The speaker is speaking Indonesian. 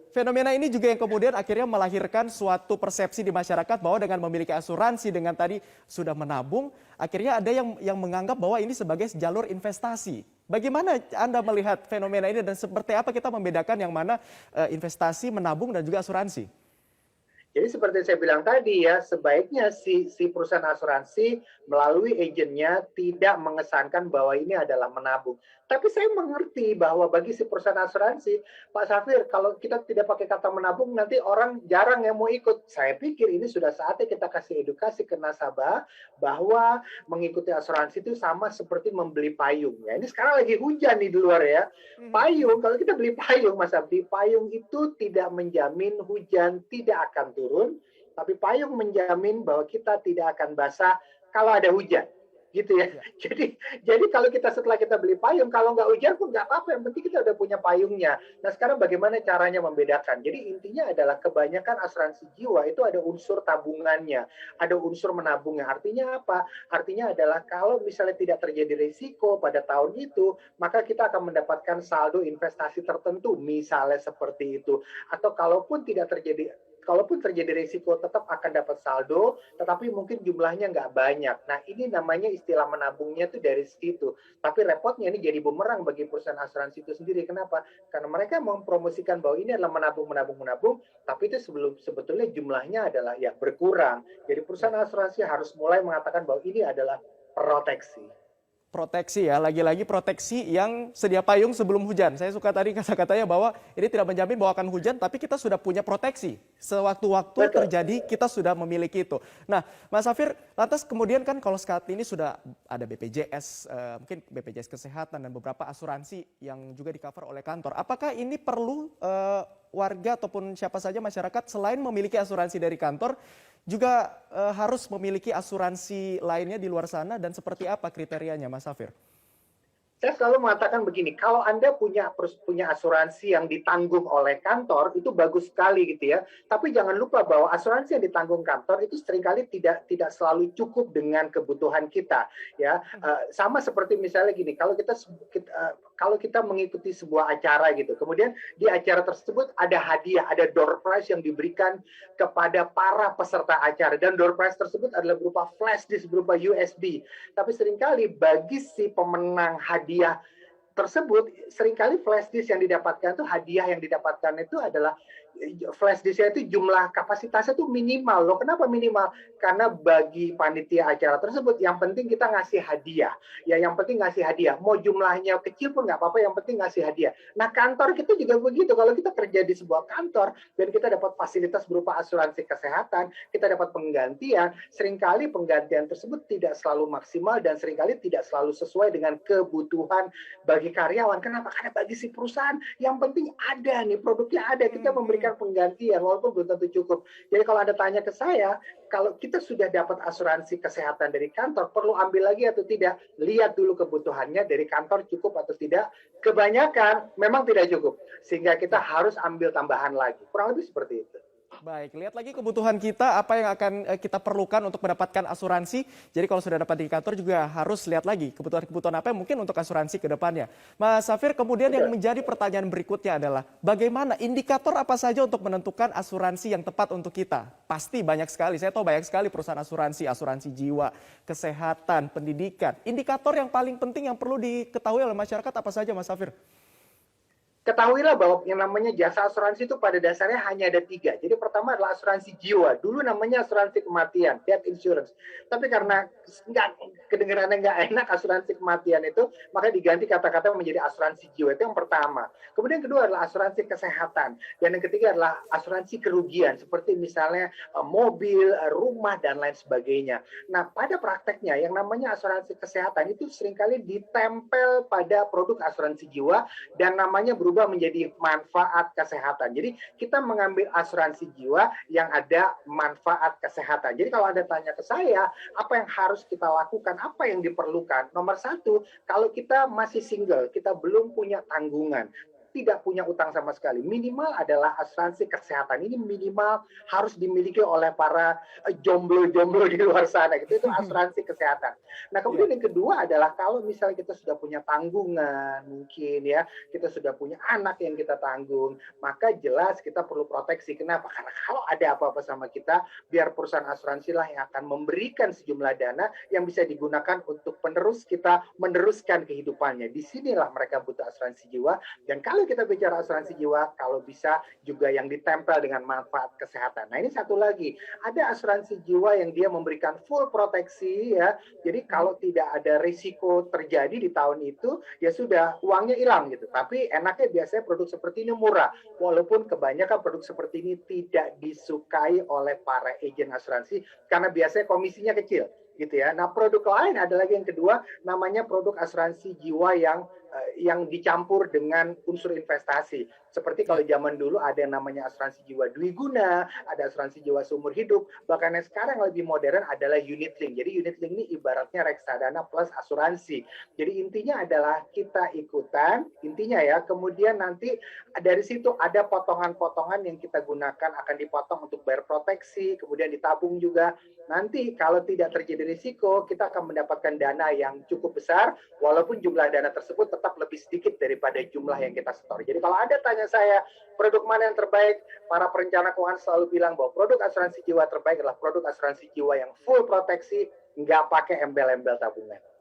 fenomena ini juga yang kemudian akhirnya melahirkan suatu persepsi di masyarakat bahwa dengan memiliki asuransi, dengan tadi sudah menabung, akhirnya ada yang menganggap bahwa ini sebagai jalur investasi. Bagaimana Anda melihat fenomena ini dan seperti apa kita membedakan yang mana investasi, menabung dan juga asuransi? Jadi seperti saya bilang tadi ya, sebaiknya si perusahaan asuransi melalui agennya tidak mengesankan bahwa ini adalah menabung. Tapi saya mengerti bahwa bagi si perusahaan asuransi, Pak Safir, kalau kita tidak pakai kata menabung, nanti orang jarang yang mau ikut. Saya pikir ini sudah saatnya kita kasih edukasi ke nasabah bahwa mengikuti asuransi itu sama seperti membeli payung. Ya, ini sekarang lagi hujan nih di luar ya. Payung, kalau kita beli payung, Mas Abdi, payung itu tidak menjamin hujan tidak akan turun, tapi payung menjamin bahwa kita tidak akan basah kalau ada hujan. Gitu ya. Ya. Jadi kalau kita setelah kita beli payung, kalau nggak hujan pun nggak apa-apa, yang penting kita udah punya payungnya. Nah sekarang bagaimana caranya membedakan? Jadi intinya adalah kebanyakan asuransi jiwa itu ada unsur tabungannya, ada unsur menabungnya. Artinya apa? Artinya adalah kalau misalnya tidak terjadi risiko pada tahun itu, maka kita akan mendapatkan saldo investasi tertentu, misalnya seperti itu. Atau kalaupun terjadi risiko tetap akan dapat saldo, tetapi mungkin jumlahnya nggak banyak. Nah, ini namanya istilah menabungnya itu dari situ. Tapi repotnya ini jadi bumerang bagi perusahaan asuransi itu sendiri. Kenapa? Karena mereka mempromosikan bahwa ini adalah menabung, tapi itu sebetulnya jumlahnya adalah ya berkurang. Jadi perusahaan asuransi harus mulai mengatakan bahwa ini adalah proteksi. Proteksi ya, lagi-lagi proteksi yang sedia payung sebelum hujan. Saya suka tadi kata-katanya bahwa ini tidak menjamin bahwa akan hujan, tapi kita sudah punya proteksi. Sewaktu-waktu Betul. terjadi, kita sudah memiliki itu. Nah, Mas Safir, lantas kemudian kan kalau saat ini sudah ada BPJS, mungkin BPJS Kesehatan dan beberapa asuransi yang juga di-cover oleh kantor. Apakah ini perlu warga ataupun siapa saja masyarakat selain memiliki asuransi dari kantor, juga harus memiliki asuransi lainnya di luar sana dan seperti apa kriterianya, Mas Safir? Saya selalu mengatakan begini, kalau Anda punya asuransi yang ditanggung oleh kantor, itu bagus sekali gitu ya. Tapi jangan lupa bahwa asuransi yang ditanggung kantor itu seringkali tidak selalu cukup dengan kebutuhan kita, ya. Sama seperti misalnya gini, kalau kita mengikuti sebuah acara gitu, kemudian di acara tersebut ada hadiah, ada door prize yang diberikan kepada para peserta acara, dan door prize tersebut adalah berupa flash disk, berupa USB. Tapi seringkali bagi si pemenang hadiah tersebut, seringkali flash disk yang didapatkan itu, hadiah yang didapatkan itu adalah flash disknya itu jumlah kapasitasnya itu minimal. Loh, kenapa minimal? Karena bagi panitia acara tersebut yang penting kita ngasih hadiah. Ya, yang penting ngasih hadiah. Mau jumlahnya kecil pun nggak apa-apa, yang penting ngasih hadiah. Nah, kantor kita juga begitu. Kalau kita kerja di sebuah kantor dan kita dapat fasilitas berupa asuransi kesehatan, kita dapat penggantian, seringkali penggantian tersebut tidak selalu maksimal dan seringkali tidak selalu sesuai dengan kebutuhan bagi karyawan. Kenapa? Karena bagi si perusahaan yang penting ada nih, produknya ada, kita memberikan penggantian walaupun belum tentu cukup. Jadi kalau Anda tanya ke saya, kalau kita sudah dapat asuransi kesehatan dari kantor, perlu ambil lagi atau tidak? Lihat dulu kebutuhannya dari kantor cukup atau tidak. Kebanyakan memang tidak cukup, sehingga kita harus ambil tambahan lagi. Kurang lebih seperti itu. Baik, lihat lagi kebutuhan kita, apa yang akan kita perlukan untuk mendapatkan asuransi. Jadi kalau sudah dapat di kantor juga harus lihat lagi kebutuhan-kebutuhan apa yang mungkin untuk asuransi ke depannya. Mas Safir, kemudian yang menjadi pertanyaan berikutnya adalah bagaimana indikator apa saja untuk menentukan asuransi yang tepat untuk kita? Pasti banyak sekali, saya tahu banyak sekali perusahaan asuransi, asuransi jiwa, kesehatan, pendidikan. Indikator yang paling penting yang perlu diketahui oleh masyarakat apa saja, Mas Safir? Ketahuilah bahwa yang namanya jasa asuransi itu pada dasarnya hanya ada 3. Jadi pertama adalah asuransi jiwa. Dulu namanya asuransi kematian, death insurance. Tapi karena kedengarannya nggak enak asuransi kematian itu, maka diganti kata-kata menjadi asuransi jiwa. Itu yang pertama. Kemudian kedua adalah asuransi kesehatan. Dan yang ketiga adalah asuransi kerugian, seperti misalnya mobil, rumah, dan lain sebagainya. Nah, pada prakteknya yang namanya asuransi kesehatan itu seringkali ditempel pada produk asuransi jiwa dan namanya berubah menjadi manfaat kesehatan. Jadi kita mengambil asuransi jiwa yang ada manfaat kesehatan. Jadi kalau Anda tanya ke saya, apa yang harus kita lakukan, apa yang diperlukan? Nomor 1, kalau kita masih single, kita belum punya tanggungan. tidak punya utang sama sekali. Minimal adalah asuransi kesehatan. Ini minimal harus dimiliki oleh para jomblo-jomblo di luar sana gitu. Itu asuransi kesehatan. Nah, kemudian Iya. yang kedua adalah kalau misalnya kita sudah punya tanggungan, mungkin ya, kita sudah punya anak yang kita tanggung, maka jelas kita perlu proteksi. Kenapa? Karena kalau ada apa-apa sama kita, biar perusahaan asuransi lah yang akan memberikan sejumlah dana yang bisa digunakan untuk penerus kita meneruskan kehidupannya. Disinilah mereka butuh asuransi jiwa. Dan kalau kita bicara asuransi jiwa, kalau bisa juga yang ditempel dengan manfaat kesehatan. Nah, ini satu lagi, ada asuransi jiwa yang dia memberikan full proteksi ya. Jadi kalau tidak ada risiko terjadi di tahun itu, ya sudah uangnya hilang gitu. Tapi enaknya biasanya produk seperti ini murah. Walaupun kebanyakan produk seperti ini tidak disukai oleh para agen asuransi karena biasanya komisinya kecil gitu ya. Nah, produk lain ada lagi yang kedua namanya produk asuransi jiwa yang dicampur dengan unsur investasi. Seperti kalau Ya. zaman dulu ada yang namanya asuransi jiwa dwiguna, ada asuransi jiwa seumur hidup, bahkan yang sekarang lebih modern adalah unit link. Jadi unit link ini ibaratnya reksadana plus asuransi. Jadi intinya adalah kita ikutan, intinya ya, kemudian nanti dari situ ada potongan-potongan yang kita gunakan akan dipotong untuk bayar proteksi, kemudian ditabung juga. Nanti kalau tidak terjadi risiko, kita akan mendapatkan dana yang cukup besar, walaupun jumlah dana tersebut tetap lebih sedikit daripada jumlah yang kita setor. Jadi kalau Anda tanya saya, produk mana yang terbaik, para perencana keuangan selalu bilang bahwa produk asuransi jiwa terbaik adalah produk asuransi jiwa yang full proteksi, nggak pakai embel-embel tabungan.